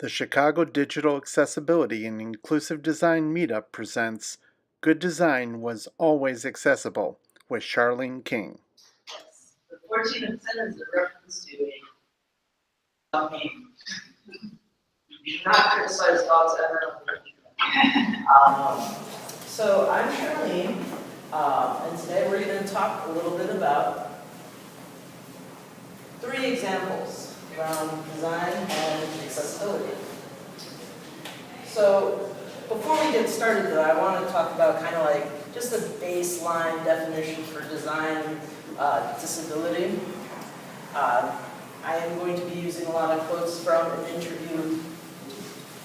The Chicago Digital Accessibility and Inclusive Design Meetup presents Good Design Was Always Accessible with Sharlene King. Yes. The 14th sin is a reference to a dog name. You should not criticize dogs ever. So I'm Sharlene, and today we're going to talk a little bit about 3 examples around design and accessibility. So before we get started though, I want to talk about kind of like just a baseline definition for design disability. I am going to be using a lot of quotes from an interview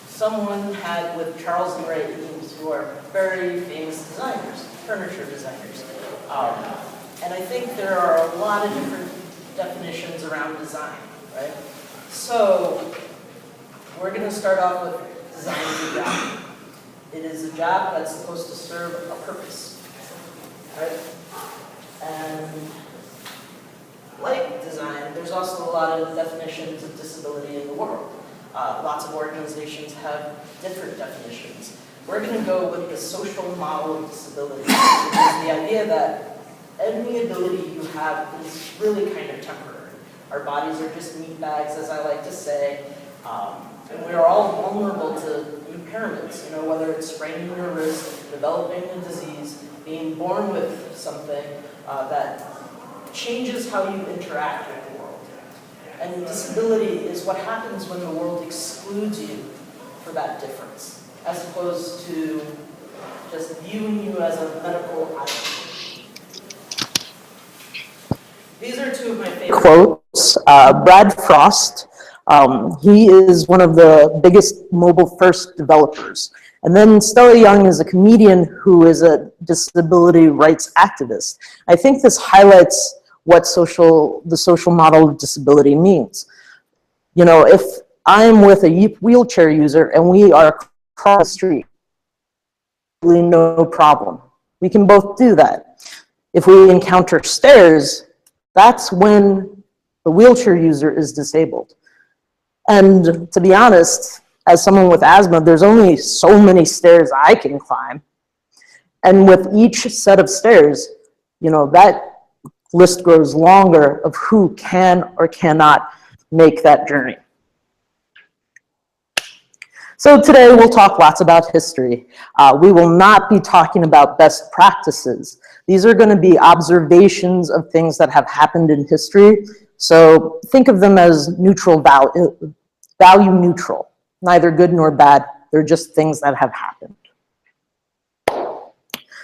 someone had with Charles and Ray Eames, who are very famous designers, furniture designers. And I think there are a lot of different definitions around design, right? So we're going to start off with design is a job. It is a job that's supposed to serve a purpose, right? And like design, there's also a lot of definitions of disability in the world. Lots of organizations have different definitions. We're going to go with the social model of disability, which is the idea that any ability you have is really kind of temporary. Our bodies are just meat bags, as I like to say, and we are all vulnerable to impairments, whether it's spraining your wrist, developing a disease, being born with something that changes how you interact with the world. And disability is what happens when the world excludes you for that difference, as opposed to just viewing you as a medical item. These are 2 of my favorite quotes. Brad Frost, he is one of the biggest mobile-first developers. And then Stella Young is a comedian who is a disability rights activist. I think this highlights what the social model of disability means. If I'm with a wheelchair user and we are across the street, no problem. We can both do that. If we encounter stairs, that's when the wheelchair user is disabled. And to be honest, as someone with asthma, there's only so many stairs I can climb. And with each set of stairs, that list grows longer of who can or cannot make that journey. So today we'll talk lots about history. We will not be talking about best practices. These are going to be observations of things that have happened in history. So think of them as value neutral, neither good nor bad. They're just things that have happened.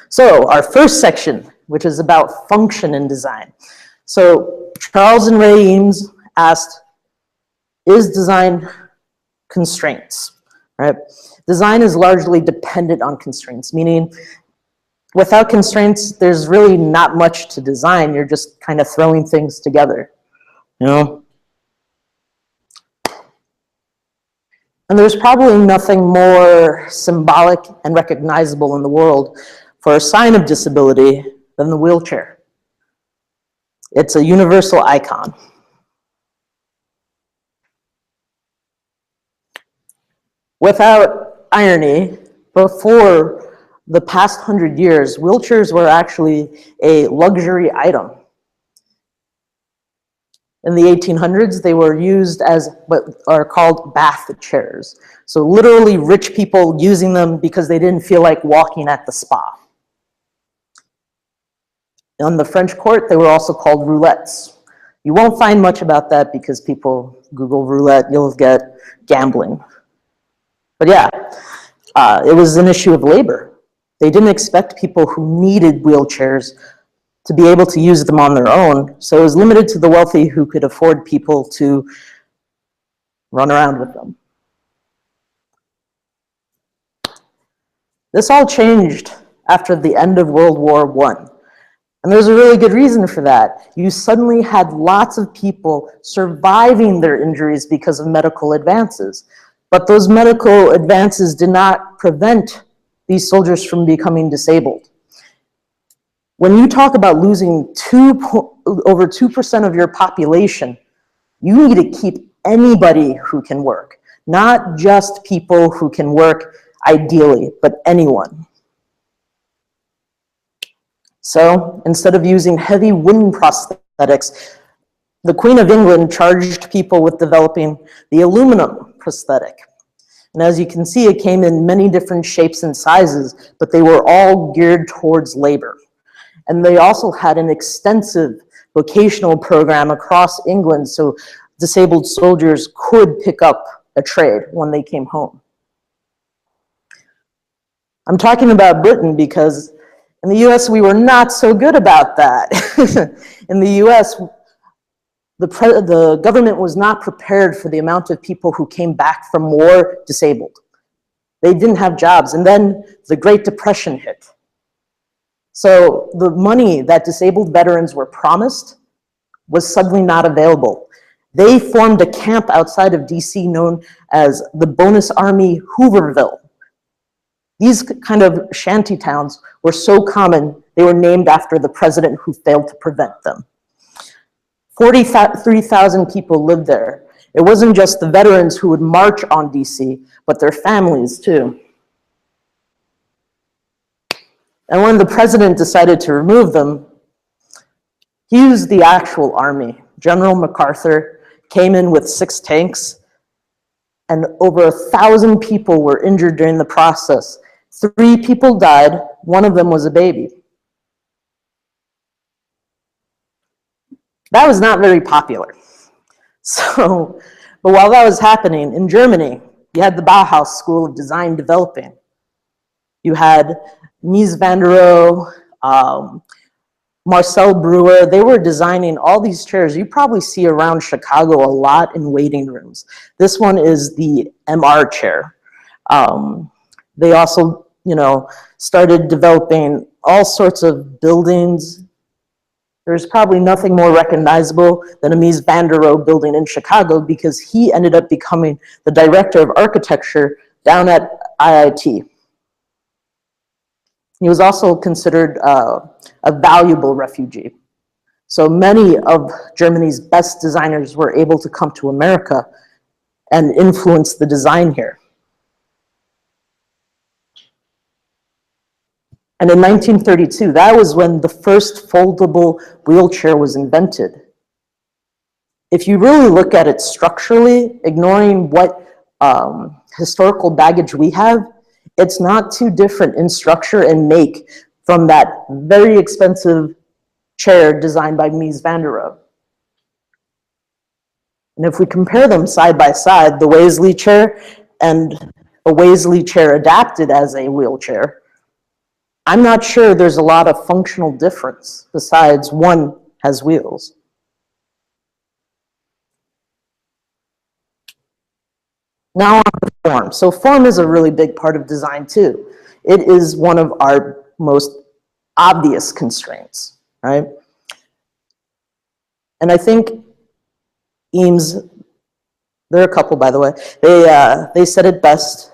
So our first section, which is about function in design. So Charles and Ray Eames asked, is design constraints, right? Design is largely dependent on constraints, meaning without constraints, there's really not much to design. You're just kind of throwing things together, And there's probably nothing more symbolic and recognizable in the world for a sign of disability than the wheelchair. It's a universal icon. Without irony, before the past 100 years, wheelchairs were actually a luxury item. In the 1800s, they were used as what are called bath chairs. So literally rich people using them because they didn't feel like walking at the spa. On the French court, they were also called roulettes. You won't find much about that because people Google roulette, you'll get gambling. But yeah, it was an issue of labor. They didn't expect people who needed wheelchairs to be able to use them on their own, so it was limited to the wealthy who could afford people to run around with them. This all changed after the end of World War I. And there's a really good reason for that. You suddenly had lots of people surviving their injuries because of medical advances. But those medical advances did not prevent these soldiers from becoming disabled. When you talk about losing over 2% of your population, you need to keep anybody who can work. Not just people who can work ideally, but anyone. So instead of using heavy wooden prosthetics, the Queen of England charged people with developing the aluminum prosthetic. And as you can see, it came in many different shapes and sizes, but they were all geared towards labor. And they also had an extensive vocational program across England, so disabled soldiers could pick up a trade when they came home. I'm talking about Britain because in the US, we were not so good about that. In the US, the government was not prepared for the amount of people who came back from war disabled. They didn't have jobs, and then the Great Depression hit. So the money that disabled veterans were promised was suddenly not available. They formed a camp outside of DC known as the Bonus Army Hooverville. These kind of shanty towns were so common, they were named after the president who failed to prevent them. 43,000 people lived there. It wasn't just the veterans who would march on DC, but their families too. And when the president decided to remove them, he used the actual army. General MacArthur came in with 6 tanks, and over 1,000 people were injured during the process. 3 people died, 1 of them was a baby. That was not very popular. So, but while that was happening, in Germany, you had the Bauhaus School of Design developing. You had Mies van der Rohe, Marcel Breuer. They were designing all these chairs you probably see around Chicago a lot in waiting rooms. This one is the MR chair. They also, started developing all sorts of buildings. There's probably nothing more recognizable than a Mies van der Rohe building in Chicago because he ended up becoming the director of architecture down at IIT. He was also considered a valuable refugee. So many of Germany's best designers were able to come to America and influence the design here. And in 1932, that was when the first foldable wheelchair was invented. If you really look at it structurally, ignoring what historical baggage we have, it's not too different in structure and make from that very expensive chair designed by Mies van der Rohe. And if we compare them side by side, the Waisley chair and a Waisley chair adapted as a wheelchair, I'm not sure there's a lot of functional difference besides one has wheels. Now on to form. So form is a really big part of design too. It is one of our most obvious constraints, right? And I think Eames, there are a couple by the way, they said it best,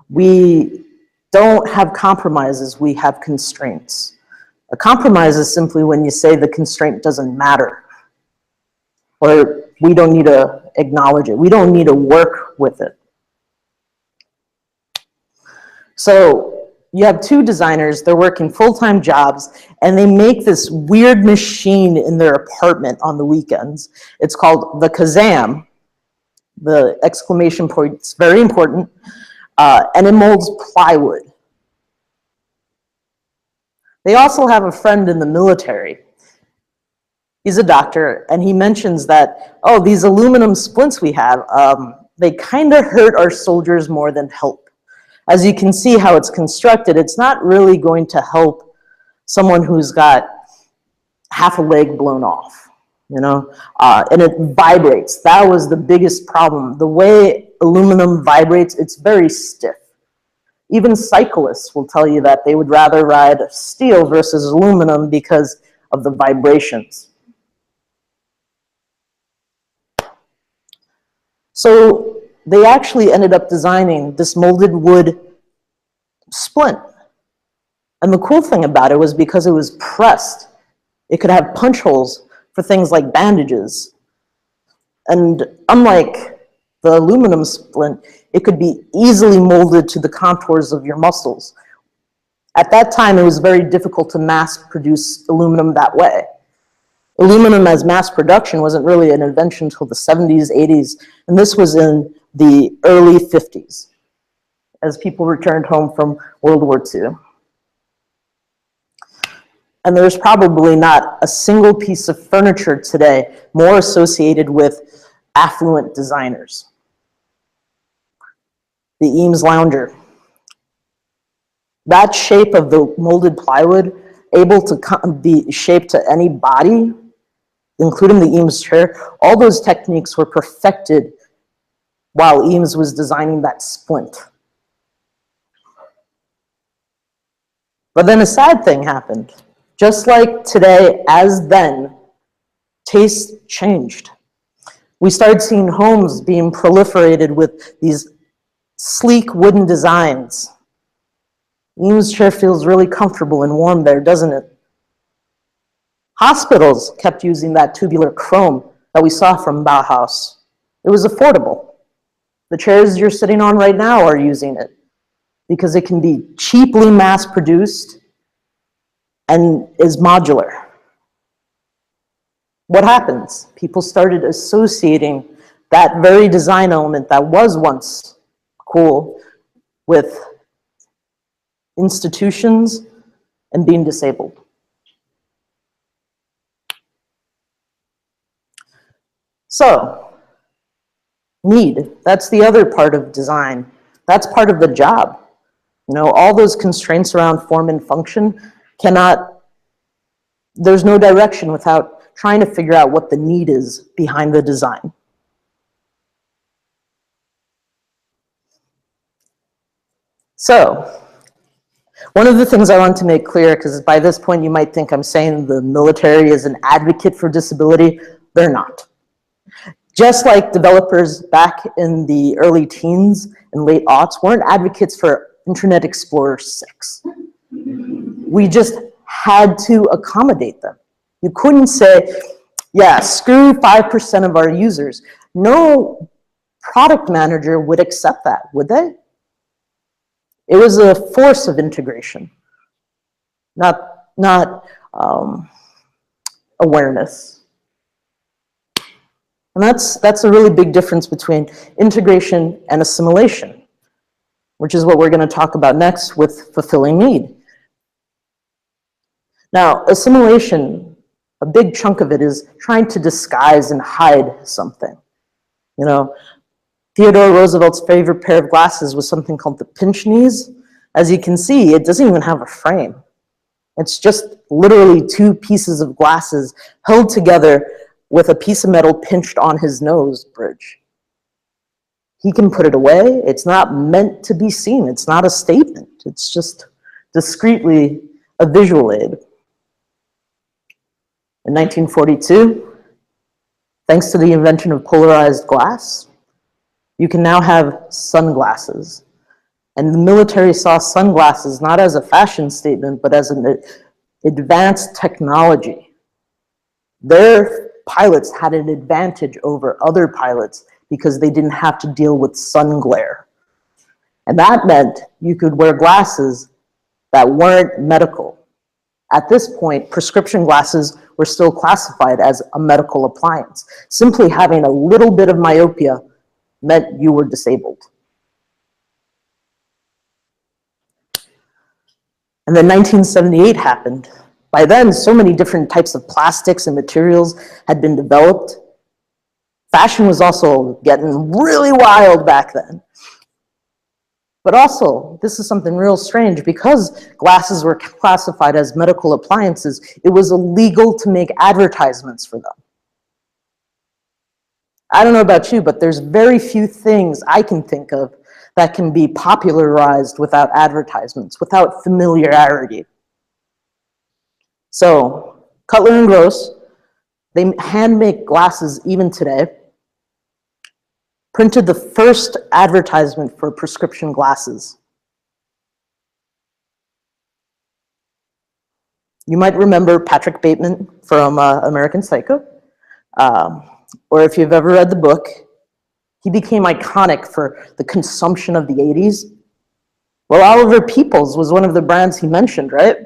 we don't have compromises, we have constraints. A compromise is simply when you say the constraint doesn't matter, or we don't need to acknowledge it. We don't need to work with it. So you have 2 designers, they're working full-time jobs, and they make this weird machine in their apartment on the weekends. It's called the Kazam. The exclamation point is very important. And it molds plywood. They also have a friend in the military. He's a doctor, and he mentions that, these aluminum splints we have, they kind of hurt our soldiers more than help. As you can see how it's constructed, it's not really going to help someone who's got half a leg blown off, and it vibrates. That was the biggest problem. The way aluminum vibrates, it's very stiff. Even cyclists will tell you that they would rather ride steel versus aluminum because of the vibrations. So they actually ended up designing this molded wood splint. And the cool thing about it was because it was pressed, it could have punch holes for things like bandages. And unlike the aluminum splint, it could be easily molded to the contours of your muscles. At that time, it was very difficult to mass produce aluminum that way. Aluminum as mass production wasn't really an invention until the 70s, 80s, and this was in the early 50s, as people returned home from World War II. And there's probably not a single piece of furniture today more associated with affluent designers. The Eames Lounger. That shape of the molded plywood, able to be shaped to any body, including the Eames chair, all those techniques were perfected while Eames was designing that splint. But then a sad thing happened. Just like today, as then, taste changed. We started seeing homes being proliferated with these sleek wooden designs. Eames chair feels really comfortable and warm there, doesn't it? Hospitals kept using that tubular chrome that we saw from Bauhaus. It was affordable. The chairs you're sitting on right now are using it because it can be cheaply mass-produced and is modular. What happens? People started associating that very design element that was once cool with institutions and being disabled. So, need, that's the other part of design. That's part of the job. You know, all those constraints around form and function there's no direction without trying to figure out what the need is behind the design. So, one of the things I want to make clear, because by this point you might think I'm saying the military is an advocate for disability, they're not. Just like developers back in the early teens and late aughts weren't advocates for Internet Explorer 6. We just had to accommodate them. You couldn't say, yeah, screw 5% of our users. No product manager would accept that, would they? It was a force of integration, not awareness. And that's a really big difference between integration and assimilation, which is what we're going to talk about next with fulfilling need. Now, assimilation, a big chunk of it is trying to disguise and hide something. You know, Theodore Roosevelt's favorite pair of glasses was something called the pinch knees. As you can see, it doesn't even have a frame. It's just literally two pieces of glasses held together with a piece of metal pinched on his nose bridge. He can put it away. It's not meant to be seen. It's not a statement. It's just discreetly a visual aid. In 1942, thanks to the invention of polarized glass, you can now have sunglasses. And the military saw sunglasses not as a fashion statement, but as an advanced technology. Their pilots had an advantage over other pilots because they didn't have to deal with sun glare. And that meant you could wear glasses that weren't medical. At this point, prescription glasses were still classified as a medical appliance. Simply having a little bit of myopia meant you were disabled. And then 1978 happened. By then, so many different types of plastics and materials had been developed. Fashion was also getting really wild back then. But also, this is something real strange, because glasses were classified as medical appliances, it was illegal to make advertisements for them. I don't know about you, but there's very few things I can think of that can be popularized without advertisements, without familiarity. So, Cutler and Gross, they hand make glasses even today, printed the first advertisement for prescription glasses. You might remember Patrick Bateman from American Psycho, or if you've ever read the book, He became iconic for the consumption of the 80s. Well, Oliver Peoples was one of the brands he mentioned, right?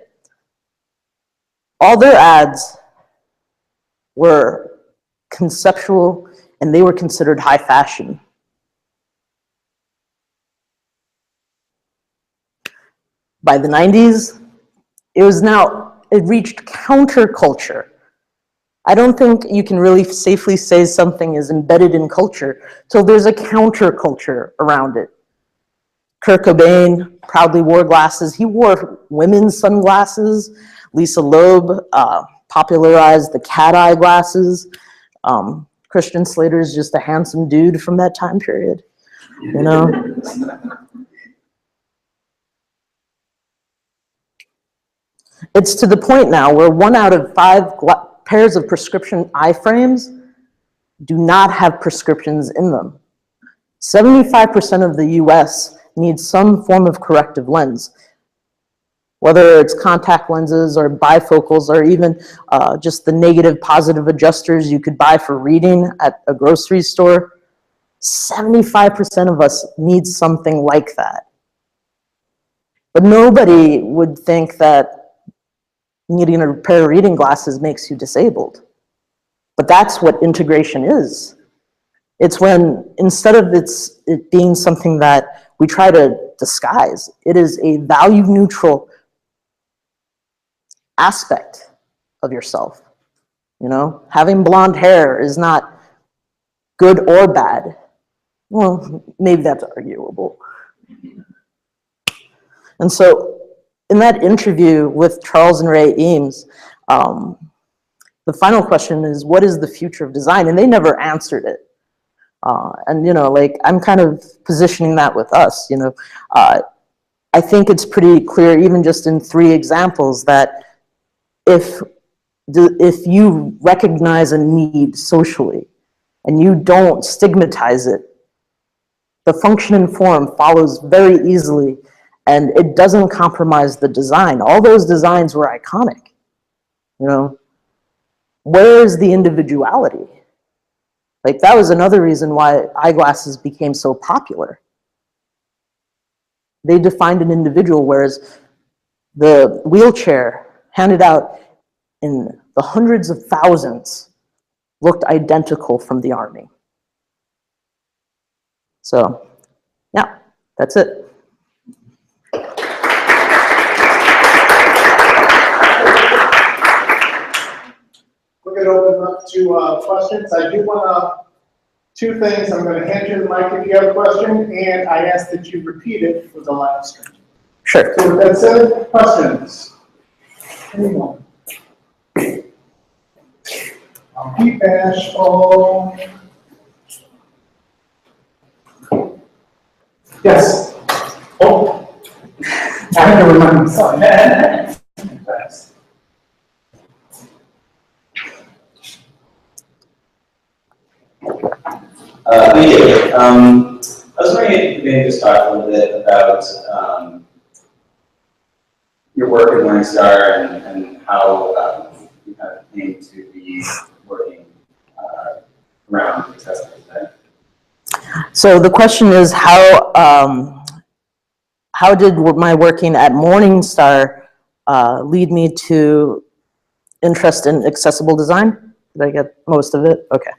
All their ads were conceptual and they were considered high fashion. By the 90s, it reached counterculture. I don't think you can really safely say something is embedded in culture till there's a counterculture around it. Kurt Cobain proudly wore glasses. He wore women's sunglasses. Lisa Loeb popularized the cat eye glasses. Christian Slater is just a handsome dude from that time period, you know? It's to the point now where 1 out of 5 pairs of prescription eye frames do not have prescriptions in them. 75% of the US needs some form of corrective lens, whether it's contact lenses or bifocals or even just the negative positive adjusters you could buy for reading at a grocery store. 75% of us need something like that. But nobody would think that needing a pair of reading glasses makes you disabled. But that's what integration is. It's when, instead of it being something that we try to disguise, it is a value-neutral aspect of yourself. You know, having blonde hair is not good or bad. Well, maybe that's arguable. And so, in that interview with Charles and Ray Eames, the final question is, what is the future of design? And they never answered it. And, you know, like, I'm kind of positioning that with us, you know. I think it's pretty clear, even just in 3 examples, that if you recognize a need socially and you don't stigmatize it, the function and form follows very easily, and it doesn't compromise the design. All those designs were iconic, you know. Where is the individuality? Like, that was another reason why eyeglasses became so popular. They defined an individual, whereas the wheelchair handed out in the hundreds of thousands looked identical from the army. So, yeah, that's it. We're going to open up to questions. I do want to 2 things. I'm going to hand you the mic if you have a question, and I ask that you repeat it for the live stream. Sure. So with that said, questions? Anyone? I'll be bashful. Yes. Oh, I had to remind myself. Thank you. I was wondering if you could maybe just talk a little bit about your work at Morningstar and how you kind of came to be working around accessible design. So the question is, how did my working at Morningstar lead me to interest in accessible design? Did I get most of it? Okay.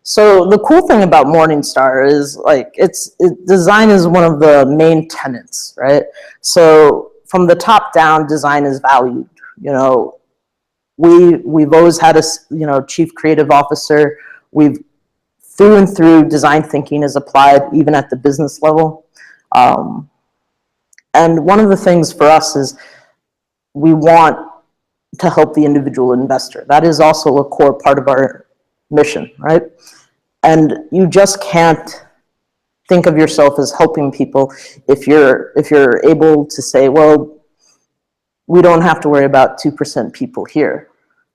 So the cool thing about Morningstar is, like, design is one of the main tenets, right? So from the top down, design is valued. You know, we've always had a chief creative officer. We've through and through, design thinking is applied even at the business level. And one of the things for us is we want to help the individual investor. That is also a core part of our mission, right? And you just can't think of yourself as helping people if you're able to say, well, we don't have to worry about 2% people here.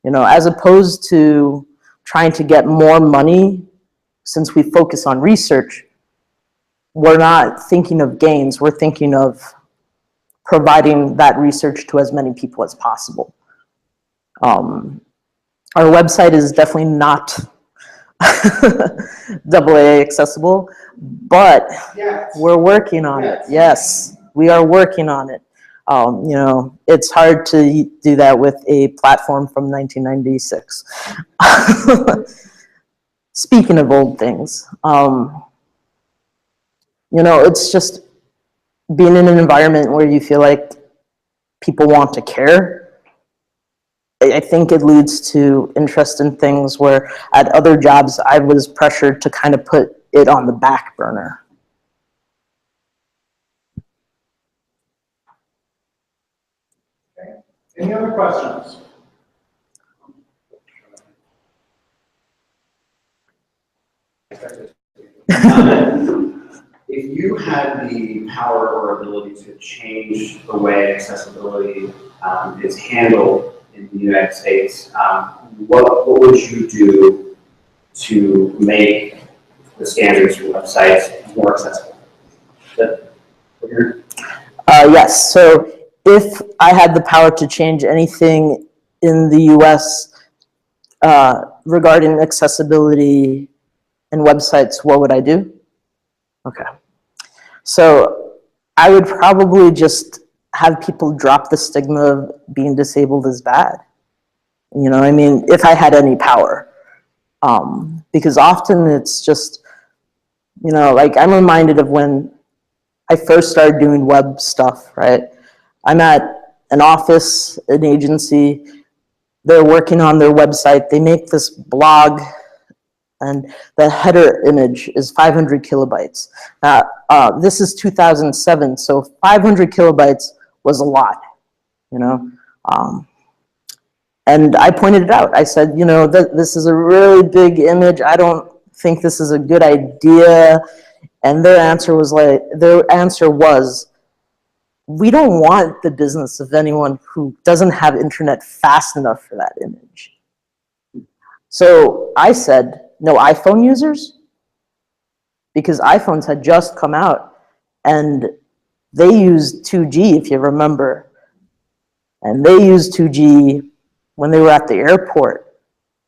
You know, as opposed to trying to get more money, since we focus on research, we're not thinking of gains, we're thinking of providing that research to as many people as possible. Our website is definitely not AA accessible, but Yes. we're working on it. Yes. Yes, we are working on it. You know, it's hard to do that with a platform from 1996. Speaking of old things, you know, it's just being in an environment where you feel like people want to care. I think it leads to interest in things where at other jobs I was pressured to kind of put it on the back burner. Okay. Any other questions? If you had the power or ability to change the way accessibility is handled in the United States, what would you do to make the standards for websites more accessible? Yes, so if I had the power to change anything in the US regarding accessibility and websites, what would I do? Okay. So I would probably just have people drop the stigma of being disabled is bad. You know, I mean, if I had any power. Because often it's just, you know, like I'm reminded of when I first started doing web stuff, right? I'm at an office, an agency, they're working on their website, they make this blog, and the header image is 500 kilobytes. This is 2007, so 500 kilobytes was a lot, you know? And I pointed it out. I said, you know, this is a really big image. I don't think this is a good idea. And their answer was, we don't want the business of anyone who doesn't have internet fast enough for that image. So I said, no iPhone users? Because iPhones had just come out and they used 2G, if you remember. And they used 2G when they were at the airport.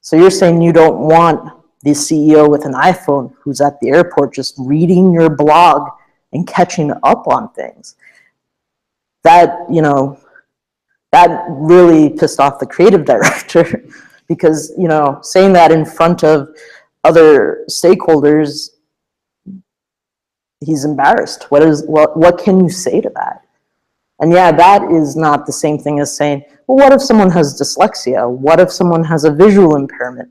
So you're saying you don't want the CEO with an iPhone who's at the airport just reading your blog and catching up on things. That, you know, that really pissed off the creative director because, you know, saying that in front of other stakeholders, he's embarrassed. What can you say to that? And yeah, that is not the same thing as saying, well, what if someone has dyslexia? What if someone has a visual impairment?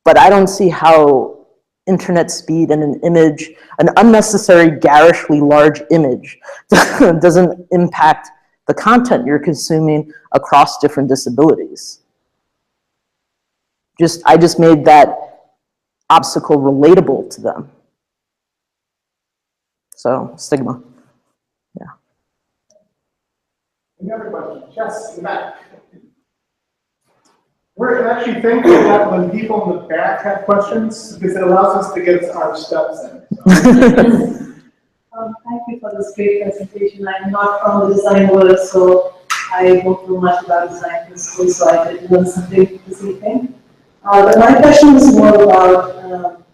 But I don't see how internet speed and an image, an unnecessary garishly large image, doesn't impact the content you're consuming across different disabilities. I just made that obstacle relatable to them. So, stigma. Yeah. Any other questions? Yes, in the back. We're actually thankful that when people in the back have questions, because it allows us to get our steps in. Thank you for this great presentation. I'm not from the design world, so I don't know much about design principles, so I did learn something this evening. But my question is more about,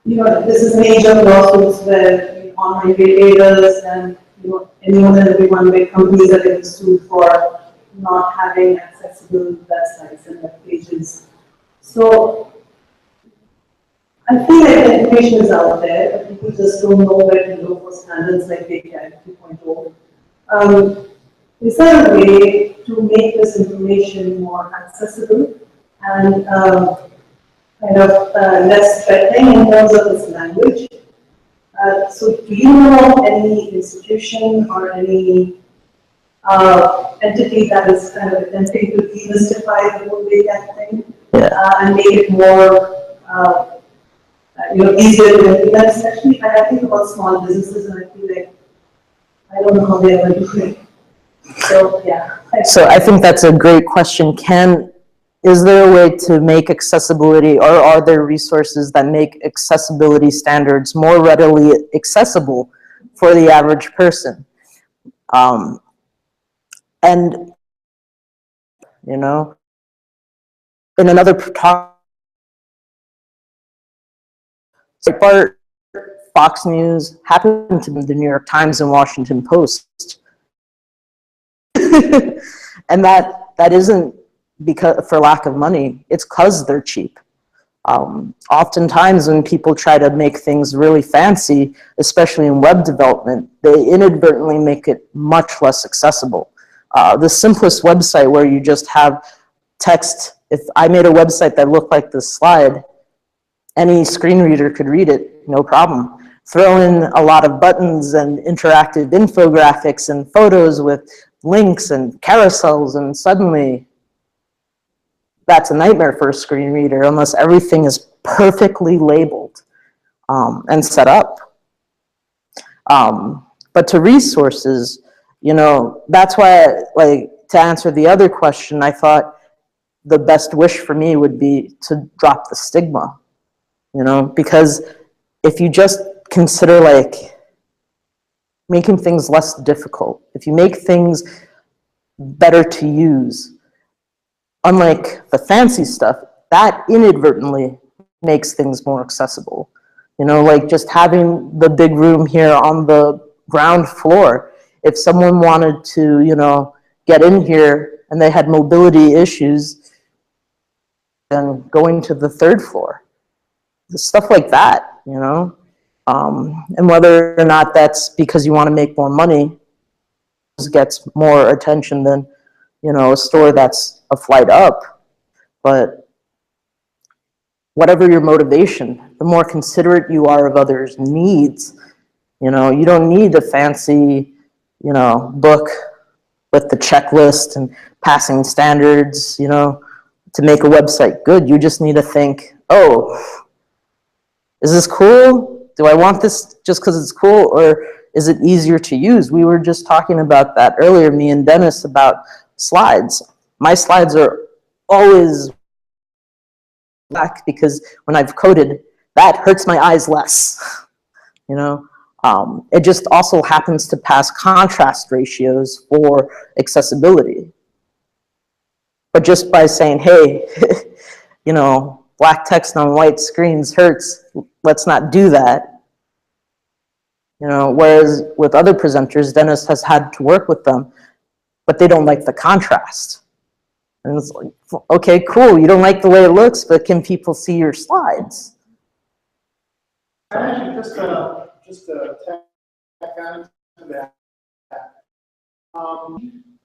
you know, this is an age of lawsuits where online retailers and, you know, anyone and everyone, big companies are getting sued for not having accessible websites and web pages. So I feel like the information is out there, but people just don't know where to look for standards like DataCAD 2.0. Is there a way to make this information more accessible and kind of less threatening in terms of its language? So do you know of any institution or any entity that is kind of attempting to demystify the whole DataCAD thing and make it more you know, easier to implement, especially when I think about small businesses and I feel like I don't know how they're going to do it. So, yeah. So I think that's a great question. Is there a way to make accessibility, or are there resources that make accessibility standards more readily accessible for the average person? And, you know, in another talk, Breitbart, Fox News, happened to the New York Times and Washington Post. And that isn't because for lack of money, it's because they're cheap. Oftentimes when people try to make things really fancy, especially in web development, they inadvertently make it much less accessible. The simplest website where you just have text, if I made a website that looked like this slide, any screen reader could read it, no problem. Throw in a lot of buttons and interactive infographics and photos with links and carousels, and suddenly that's a nightmare for a screen reader unless everything is perfectly labeled and set up. But to resources, you know, that's why, like, to answer the other question, I thought the best wish for me would be to drop the stigma, you know, because if you just consider, like, making things less difficult, if you make things better to use, unlike the fancy stuff, that inadvertently makes things more accessible. You know, like just having the big room here on the ground floor, if someone wanted to, you know, get in here and they had mobility issues, then going to the third floor, stuff like that, you know. And whether or not that's because you want to make more money, gets more attention than, you know, a store that's a flight up. But whatever your motivation, the more considerate you are of others' needs. You know, you don't need a fancy, you know, book with the checklist and passing standards, you know, to make a website good. You just need to think, oh, is this cool? Do I want this just because it's cool, or is it easier to use? We were just talking about that earlier, me and Dennis, about slides. My slides are always black because when I've coded, that hurts my eyes less, you know. It just also happens to pass contrast ratios for accessibility. But just by saying, hey, you know, black text on white screens hurts, let's not do that. You know, whereas with other presenters, Dennis has had to work with them, but they don't like the contrast. And it's like, okay, cool, you don't like the way it looks, but can people see your slides? Actually, just to tack on to that,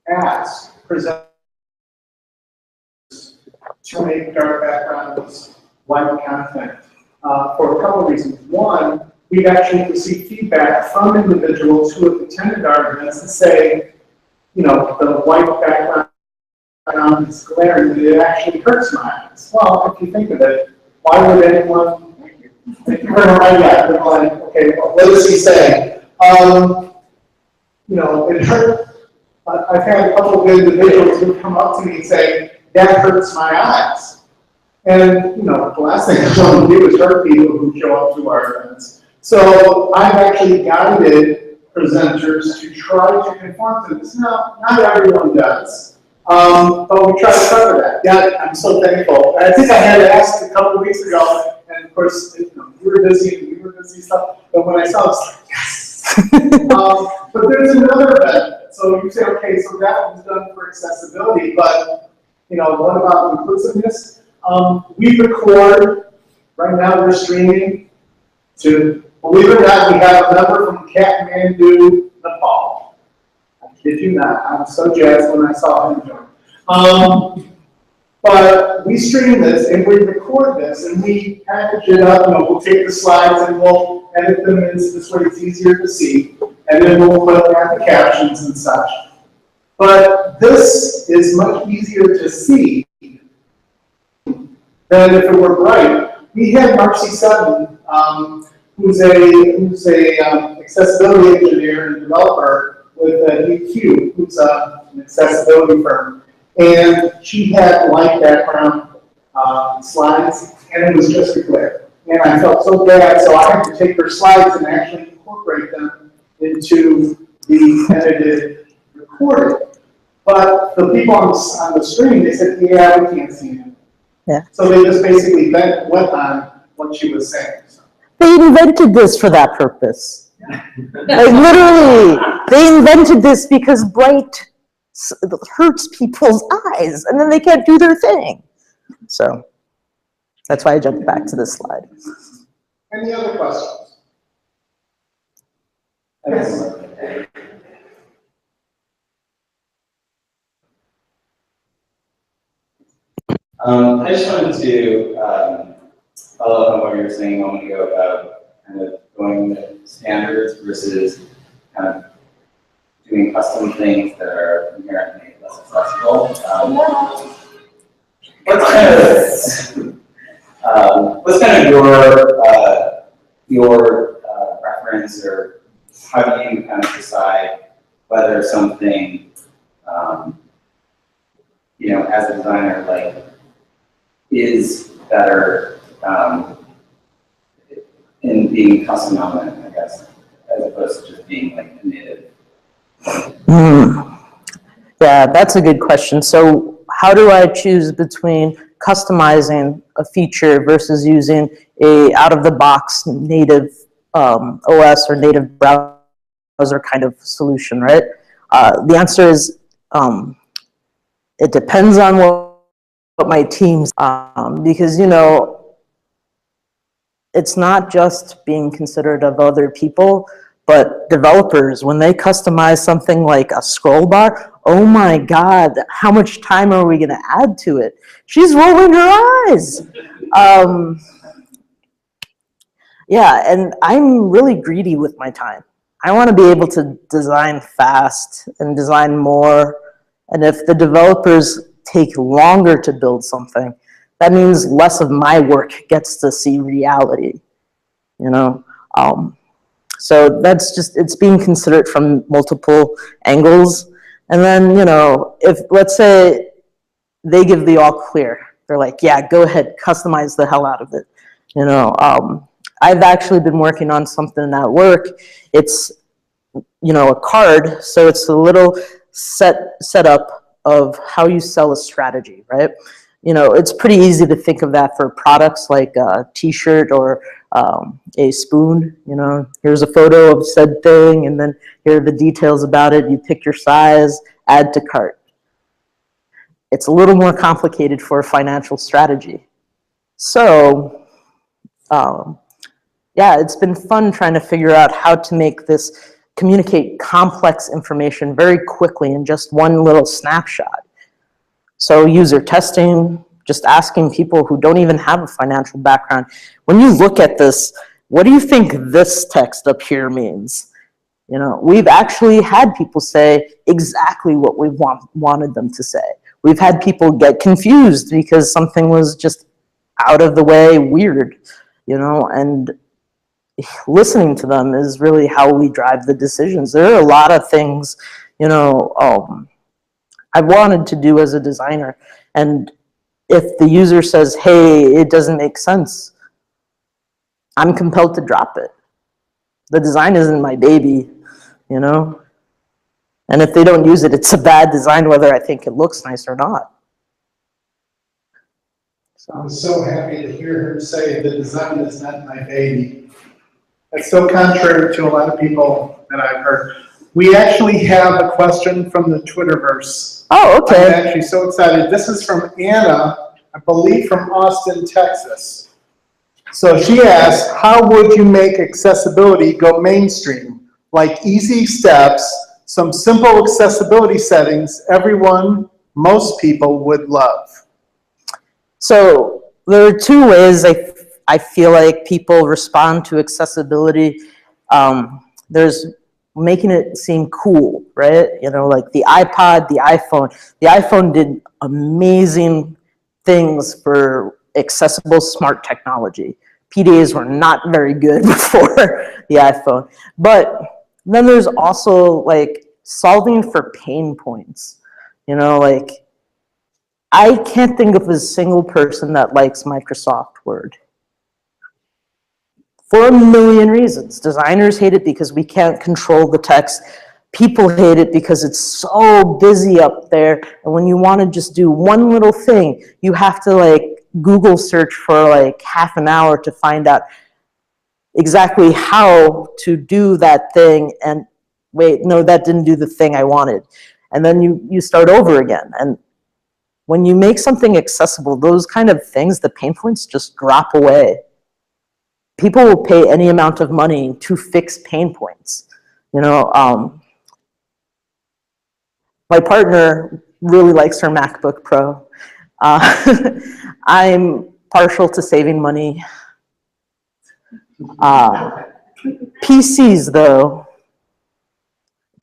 ask presenters to make dark backgrounds white content for a couple of reasons. One, we've actually received feedback from individuals who have attended our events and say, you know, the white background is glaring, and it actually hurts my eyes. Well, if you think of it, why would anyone, thank you very much, yeah, they're like, okay, well, what does he say? You know, it hurt. I've had a couple of individuals who come up to me and say, that hurts my eyes. And, you know, the last thing I want to do is hurt people who show up to our events. So I've actually guided presenters to try to conform to this. Now, not everyone does. But we try to cover that. Yeah, I'm so thankful. I think I had asked a couple of weeks ago, and of course, you know, you were busy and we were busy stuff. But when I saw it, I was like, yes. But there's another benefit. So you say, okay, so that was done for accessibility, but you know, what about inclusiveness? We record. Right now, we're streaming to. Believe it or not, we have a member from Kathmandu, Nepal. I kid you not. I'm so jazzed when I saw him join. But we stream this and we record this and we package it up. You know, we'll take the slides and we'll edit them in so this way it's easier to see. And then we'll put the captions and such. But this is much easier to see than if it were bright. We had Marcy Sutton, who's a accessibility engineer and developer with EQ, who's an accessibility firm. And she had light background slides, and it was just a glare. And I felt so bad, so I had to take her slides and actually incorporate them into the edited recording. But the people on the screen, they said, yeah, we can't see him. Yeah. So they just basically went on what she was saying. So. They invented this for that purpose. Like literally, they invented this because bright hurts people's eyes, and then they can't do their thing. So that's why I jumped back to this slide. Any other questions? Yes. I just wanted to follow up on what you were saying a moment ago about kind of going with standards versus kind of doing custom things that are inherently less accessible. What's kind of your reference, or how do you kind of decide whether something, you know, as a designer, like, is better in being custom element, I guess, as opposed to just being like a native? Yeah, that's a good question. So how do I choose between customizing a feature versus using a out-of-the-box native OS or native browser kind of solution, right? The answer is it depends on what my team's, because, you know, it's not just being considerate of other people, but developers, when they customize something like a scroll bar, oh my God, how much time are we going to add to it? She's rolling her eyes. Yeah, and I'm really greedy with my time. I want to be able to design fast and design more. And if the developers take longer to build something, that means less of my work gets to see reality, you know? So that's just, it's being considerate from multiple angles. And then, you know, if, let's say they give the all clear, they're like, yeah, go ahead, customize the hell out of it. You know, I've actually been working on something at work. It's, you know, a card, so it's a little setup of how you sell a strategy, right? You know, it's pretty easy to think of that for products like a t-shirt or a spoon. You know, here's a photo of said thing, and then here are the details about it. You pick your size, add to cart. It's a little more complicated for a financial strategy. So, yeah, it's been fun trying to figure out how to make this communicate complex information very quickly in just one little snapshot. So user testing, just asking people who don't even have a financial background, when you look at this, what do you think this text up here means? You know, we've actually had people say exactly what we wanted them to say. We've had people get confused because something was just out of the way weird, you know, and listening to them is really how we drive the decisions. There are a lot of things, you know, I wanted to do as a designer, and if the user says, hey, it doesn't make sense, I'm compelled to drop it. The design isn't my baby, you know? And if they don't use it, it's a bad design, whether I think it looks nice or not. I was so happy to hear her say the design is not my baby. That's so contrary to a lot of people that I've heard. We actually have a question from the Twitterverse. Oh, okay. I'm actually so excited. This is from Anna, I believe from Austin, Texas. So she asks, how would you make accessibility go mainstream? Like easy steps, some simple accessibility settings everyone, most people would love. So there are two ways I feel like people respond to accessibility. There's making it seem cool, right? You know, like the iPod, the iPhone. The iPhone did amazing things for accessible smart technology. PDAs were not very good before the iPhone. But then there's also like solving for pain points. You know, like I can't think of a single person that likes Microsoft Word. For a million reasons. Designers hate it because we can't control the text. People hate it because it's so busy up there. And when you want to just do one little thing, you have to like Google search for like half an hour to find out. exactly how to do that thing, and wait, no, that didn't do the thing I wanted. And then you start over again. And when you make something accessible, those kind of things, the pain points just drop away. People will pay any amount of money to fix pain points. You know, my partner really likes her MacBook Pro. I'm partial to saving money. PCs, though,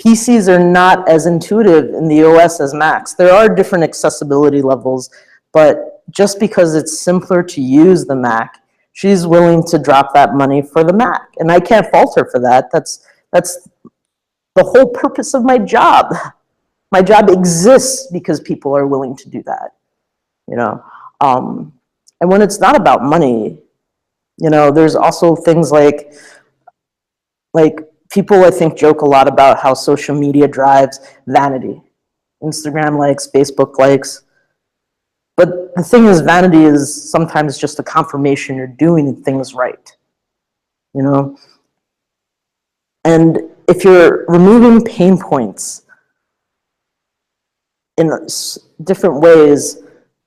PCs are not as intuitive in the OS as Macs. There are different accessibility levels, but just because it's simpler to use the Mac, she's willing to drop that money for the Mac. And I can't fault her for that. That's the whole purpose of my job. My job exists because people are willing to do that, you know. And when it's not about money, you know, there's also things like people, I think, joke a lot about how social media drives vanity. Instagram likes, Facebook likes. But the thing is, vanity is sometimes just a confirmation you're doing things right, you know? And if you're removing pain points in different ways,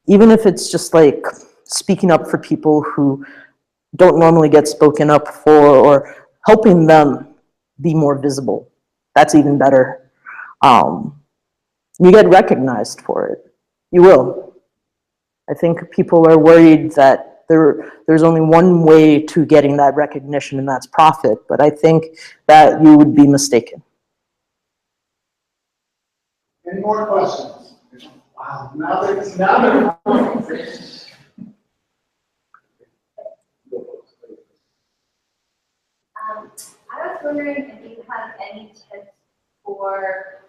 even if it's just like speaking up for people who don't normally get spoken up for, or helping them be more visible, that's even better. You get recognized for it. You will. I think people are worried that there's only one way to getting that recognition, and that's profit, but I think that you would be mistaken. Any more questions? Wow, now there's I was wondering if you have any tips for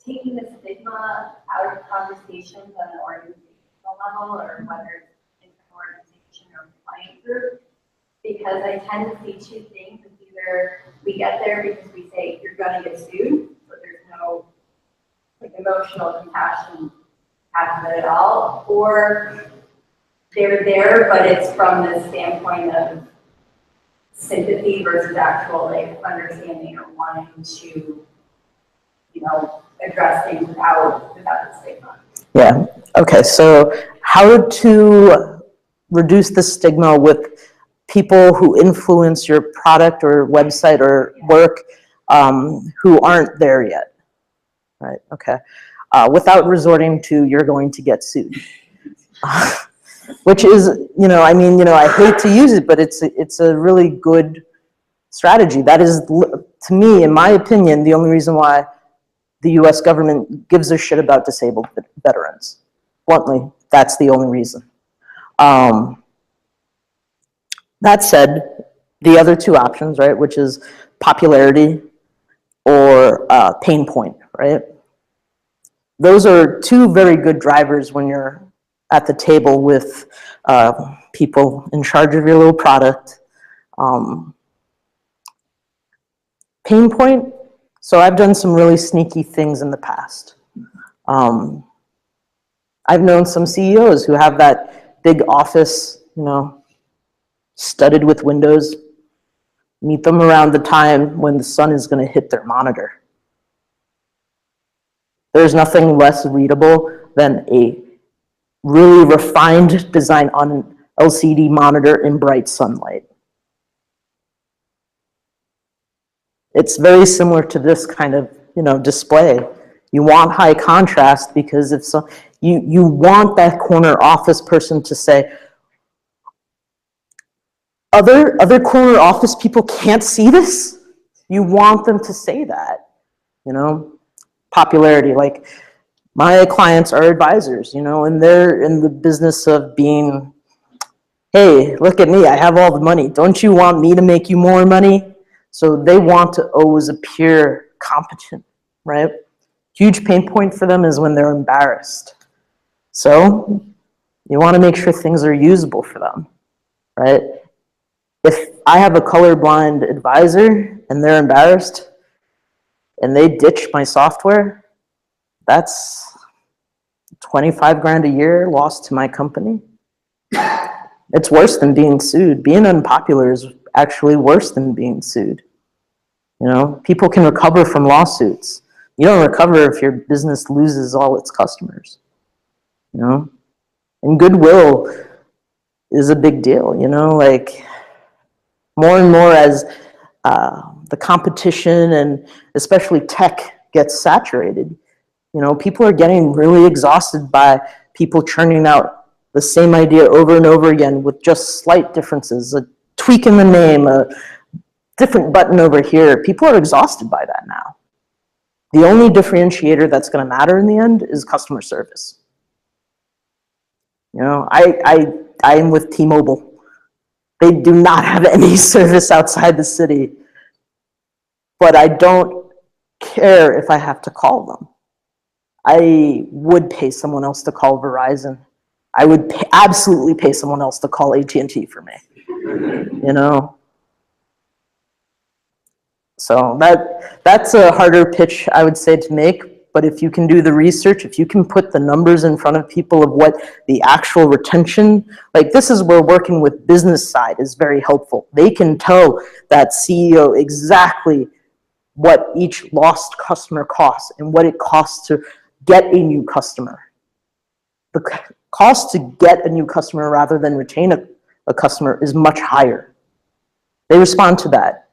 taking the stigma out of conversations on an organizational level, or whether it's in an organization or client group, because I tend to see two things. It's either we get there because we say you're going to get sued, but there's no like emotional compassion after it at all, or they're there, but it's from the standpoint of sympathy versus actual like understanding or wanting to, you know, address things without the stigma. Yeah, okay, so how to reduce the stigma with people who influence your product or website or work who aren't there yet, right? Okay, without resorting to you're going to get sued. Which is, you know, I mean, you know, I hate to use it, but it's a really good strategy. That is, to me, in my opinion, the only reason why the US government gives a shit about disabled veterans. Bluntly, that's the only reason. That said, the other two options, right, which is popularity or pain point, right? Those are two very good drivers when you're at the table with people in charge of your little product. Pain point, so I've done some really sneaky things in the past. I've known some CEOs who have that big office, you know, studded with windows. Meet them around the time when the sun is going to hit their monitor. There's nothing less readable than a really refined design on an LCD monitor in bright sunlight. It's very similar to this kind of, you know, display. You want high contrast because if so, you want that corner office person to say, other corner office people can't see this? You want them to say that, you know? Popularity, like my clients are advisors, you know, and they're in the business of being, hey, look at me, I have all the money. Don't you want me to make you more money? So they want to always appear competent, right? Huge pain point for them is when they're embarrassed. So you want to make sure things are usable for them, right? If I have a colorblind advisor and they're embarrassed and they ditch my software, that's 25 grand a year lost to my company. It's worse than being sued. Being unpopular is actually worse than being sued. You know, people can recover from lawsuits. You don't recover if your business loses all its customers. You know, and goodwill is a big deal. You know, like more and more as the competition and especially tech gets saturated, you know, people are getting really exhausted by people churning out the same idea over and over again with just slight differences, a tweak in the name, a different button over here. People are exhausted by that now. The only differentiator that's going to matter in the end is customer service. You know, I am with T-Mobile. They do not have any service outside the city, but I don't care if I have to call them. I would pay someone else to call Verizon. I would absolutely pay someone else to call AT&T for me, you know? So that's a harder pitch, I would say, to make, but if you can do the research, if you can put the numbers in front of people of what the actual retention, like this is where working with business side is very helpful. They can tell that CEO exactly what each lost customer costs and what it costs to get a new customer. The cost to get a new customer rather than retain a customer is much higher. They respond to that.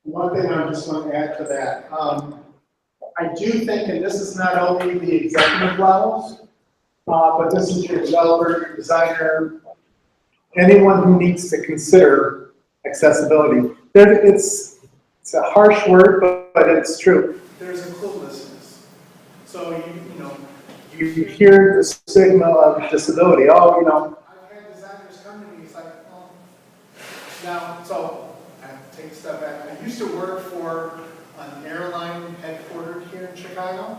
One thing I just want to add to that, I do think, and this is not only the executive levels, but this is your developer, your designer, anyone who needs to consider accessibility. It's a harsh word, but it's true. There's a cluelessness. So you hear the stigma of disability. Oh, you know, I've had designers come to me. It's like, oh, now so. Take a step back. I used to work for an airline headquartered here in Chicago,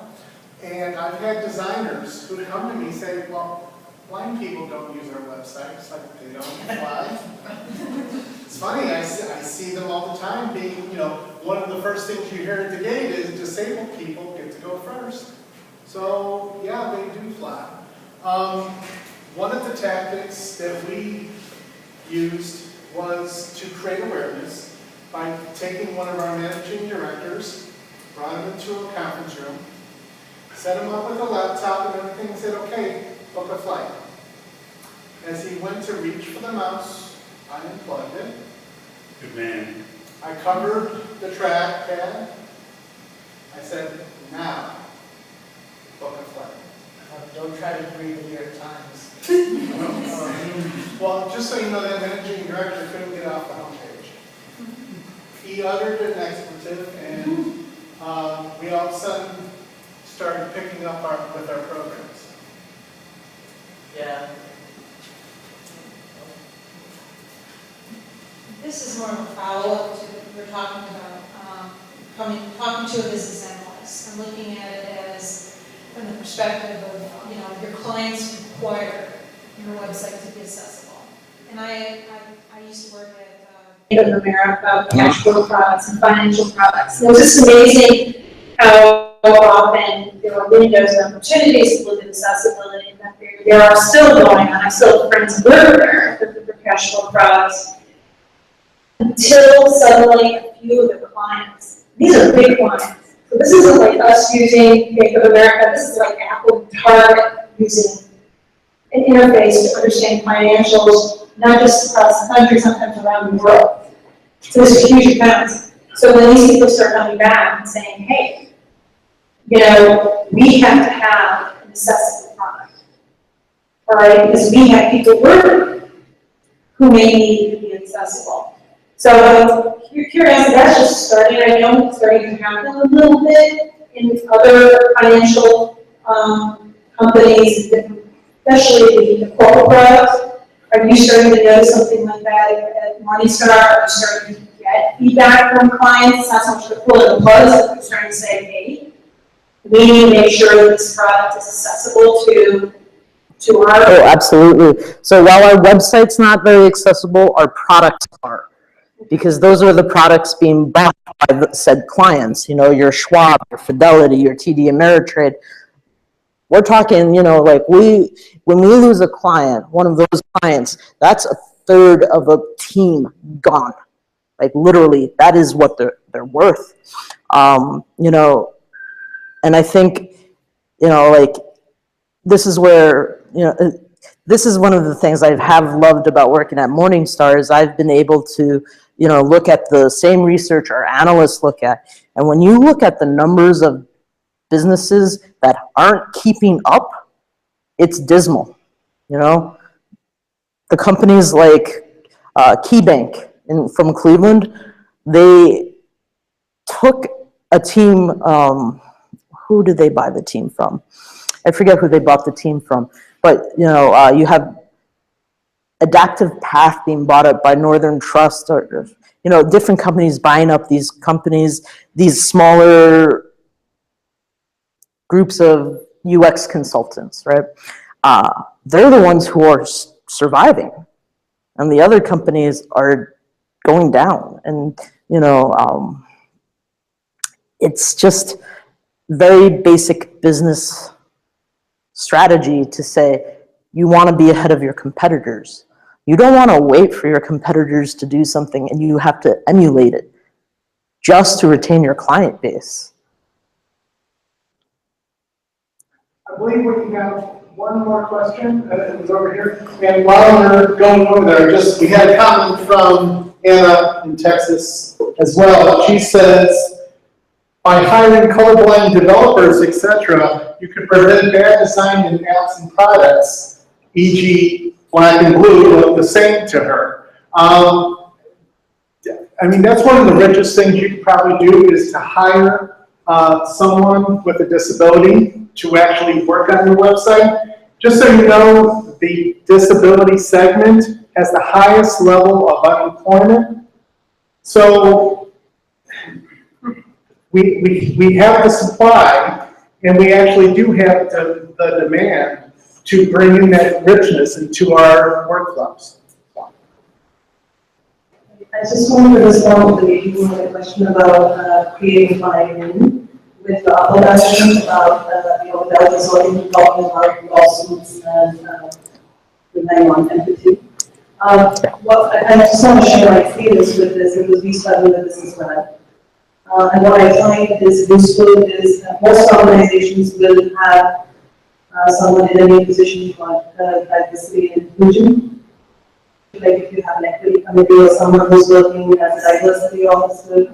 and I've had designers who come to me and say, well, blind people don't use our website. It's like, they don't fly. It's funny, I see them all the time being, one of the first things you hear at the gate is disabled people get to go first. So, yeah, they do fly. One of the tactics that we used was to create awareness by taking one of our managing directors, brought him into a conference room, set him up with a laptop and everything, and said, okay, book a flight. As he went to reach for the mouse, I unplugged it. Good man. I covered the trackpad. I said, now, book a flight. Don't try to read the New York Times. Well, just so you know, that managing director couldn't get off the homepage. He uttered an expletive, and we all of a sudden started picking up with our programs. Yeah. This is more of a follow-up to what we were talking about, talking to a business analyst and looking at it as from the perspective of, your clients require your website to be accessible. And I used to work at Bank of America, cash flow products and financial products. And it was just amazing how often there were windows and opportunities to look at accessibility, and that there are still going on. I still have friends who live there for cash flow products. Until suddenly a few of the clients, these are big clients. So this isn't like us using Bank of America, this is like Apple and Target using an interface to understand financials, not just across the country, sometimes around the world. So there's a huge amount. So when these people start coming back and saying, hey, we have to have an accessible product. All right, because we have people working who may need to be accessible. So curiosity, that's just starting. I know it's starting to happen a little bit in other financial companies, especially the corporate products. Are you starting to notice something like that at Morningstar? Are you starting to get feedback from clients? It's not so much the pull of the buzz, but they're starting to say, hey, we need to make sure that this product is accessible to our... Oh, absolutely. So while our website's not very accessible, our products are. Because those are the products being bought by the said clients, your Schwab, your Fidelity, your TD Ameritrade. We're talking, like when we lose a client, one of those clients, that's a third of a team gone. Like literally, that is what they're worth. And I think, like this is where, this is one of the things I have loved about working at Morningstar is I've been able to, look at the same research our analysts look at. And when you look at the numbers of businesses that aren't keeping up, it's dismal. The companies like KeyBank from Cleveland, they took a team, who did they buy the team from? I forget who they bought the team from, but you have Adaptive Path being bought up by Northern Trust, or different companies buying up these companies, these smaller groups of UX consultants, right? They're the ones who are surviving, and the other companies are going down. And it's just very basic business strategy to say you want to be ahead of your competitors. You don't want to wait for your competitors to do something and you have to emulate it just to retain your client base. I believe we have one more question. It was over here. And while we're going over there, we had a comment from Anna in Texas as well. She says, by hiring colorblind developers, etc., you could prevent bad design in apps and products, e.g. black and blue look the same to her. That's one of the richest things you could probably do is to hire someone with a disability to actually work on your website. Just so you know, the disability segment has the highest level of unemployment. So we have the supply, and we actually do have the demand to bring in that richness into our workflows. I just wanted to respond to the question about creating buy-in with the other questions about, without resorting to talking about lawsuits and relying on empathy. I just want to share my feelings with this because we struggle with this as well. And what I find is useful is most organizations will have someone in a new position for diversity and inclusion. Like if you have an equity committee or someone who's working as a diversity officer,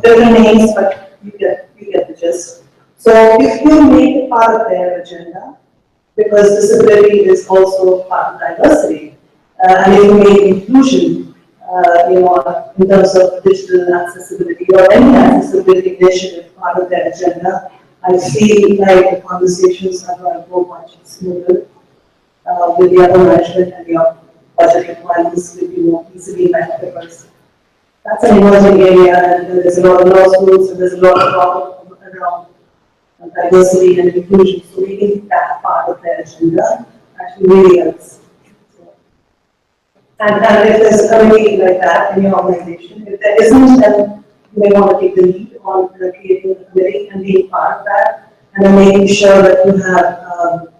different names, but you get the gist. So if you make it part of their agenda, because disability is also part of diversity, and if you make inclusion, in terms of digital accessibility or any accessibility initiative part of their agenda, I feel like the conversations are going to go much smoother with the other management and the budget requirements will be more easily met because that's an emerging area and there's a lot of lawsuits and there's a lot of problems around diversity and inclusion. So we think that part of their agenda actually really helps. And if there's a committee like that in your organization, if there isn't, then you may want to take the lead on creating a committee and being part of that, and then making sure that you have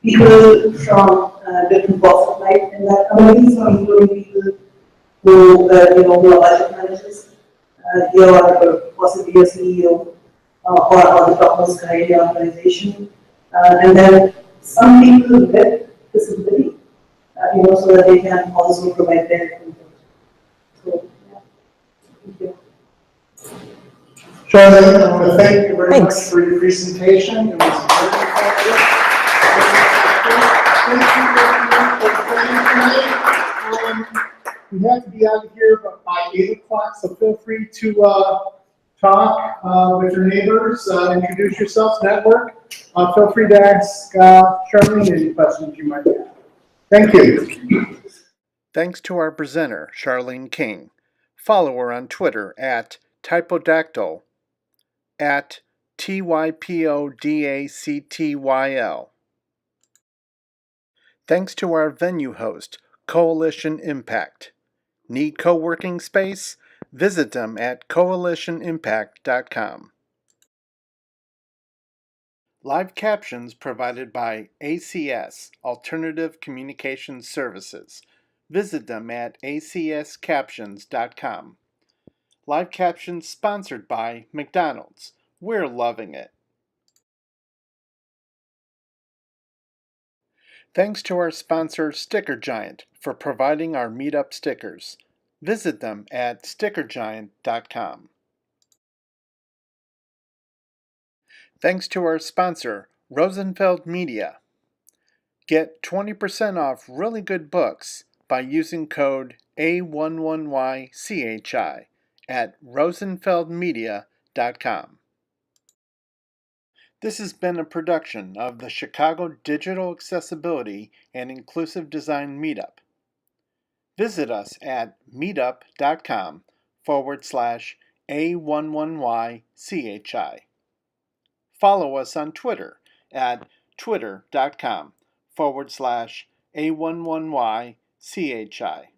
people from different walks of life in that committee, so including people who, who are budget managers, possibly your CEO, or the topmost guy in the organization, and then some people with disability. So that they can also provide their input. So, yeah. Thank you. Sharlene, I want to thank you very much for your presentation. It was very effective. We have to be out of here by 8 o'clock, so feel free to talk with your neighbors, introduce yourselves, network. Feel free to ask Sharlene any questions you might have. Thank you. Thanks to our presenter, Sharlene King. Follow her on Twitter at Typodactyl, at TYPODACTYL. Thanks to our venue host, Coalition Impact. Need co-working space? Visit them at coalitionimpact.com. Live captions provided by ACS, Alternative Communication Services. Visit them at acscaptions.com. Live captions sponsored by McDonald's. We're loving it. Thanks to our sponsor Sticker Giant for providing our meetup stickers. Visit them at stickergiant.com. Thanks to our sponsor Rosenfeld Media. Get 20% off really good books by using code A11YCHI at rosenfeldmedia.com. This has been a production of the Chicago Digital Accessibility and Inclusive Design Meetup. Visit us at meetup.com/A11YCHI. Follow us on Twitter at twitter.com/A11YCHI.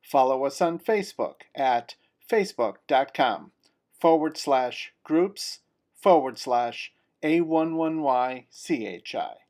Follow us on Facebook at facebook.com/groups/A11YCHI.